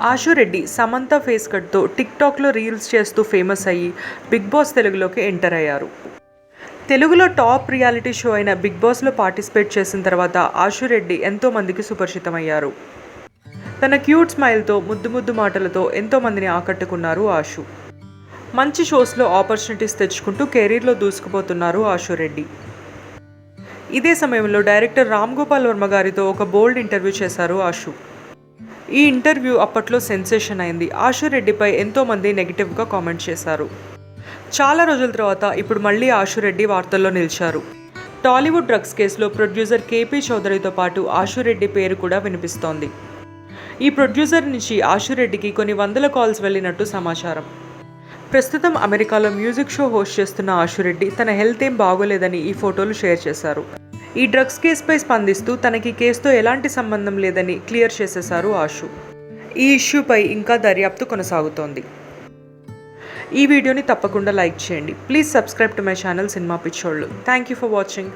ఆశు Reddy Samantha face కట్తో టిక్టాక్లో reels చేస్తూ famous అయ్యి big boss తెలుగులోకి ఎంటర్ అయ్యారు. తెలుగులో టాప్ రియాలిటీ షో అయిన బిగ్ బాస్లో పార్టిసిపేట్ చేసిన తర్వాత ఆశు రెడ్డి ఎంతోమందికి సుపరిచితమయ్యారు. తన క్యూట్ స్మైల్తో ముద్దు మాటలతో ఎంతోమందిని ఆకట్టుకున్నారు ఆశు. మంచి షోస్లో ఆపర్చునిటీస్ తెచ్చుకుంటూ కెరీర్లో దూసుకుపోతున్నారు ఆశు రెడ్డి. ఇదే సమయంలో డైరెక్టర్ రామ్ గోపాల్ వర్మ గారితో ఒక బోల్డ్ ఇంటర్వ్యూ చేశారు ఆశు. ఈ ఇంటర్వ్యూ అప్పట్లో సెన్సేషన్ అయింది. ఆశు రెడ్డిపై ఎంతోమంది నెగిటివ్గా కామెంట్ చేశారు. చాలా రోజుల తర్వాత ఇప్పుడు మళ్ళీ ఆశు రెడ్డి వార్తల్లో నిలిచారు. టాలీవుడ్ డ్రగ్స్ కేసులో ప్రొడ్యూసర్ కేపీ చౌదరితో పాటు ఆశు రెడ్డి పేరు కూడా వినిపిస్తోంది. ఈ ప్రొడ్యూసర్ నుంచి ఆశు రెడ్డికి కొన్ని వందల కాల్స్ వెళ్ళినట్టు సమాచారం. ప్రస్తుతం అమెరికాలో మ్యూజిక్ షో హోస్ట్ చేస్తున్న ఆశు రెడ్డి తన హెల్త్ ఏం బాగోలేదని ఈ ఫోటోలు షేర్ చేశారు. ఈ డ్రగ్స్ కేసుపై స్పందిస్తూ తనకి కేసుతో ఎలాంటి సంబంధం లేదని క్లియర్ చేసేశారు ఆశు. ఈ ఇష్యూపై ఇంకా దర్యాప్తు కొనసాగుతోంది. ఈ వీడియోని తప్పకుండా లైక్ చేయండి. Please subscribe to my channel cinema పిచ్చోళ్ళు. Thank you for watching.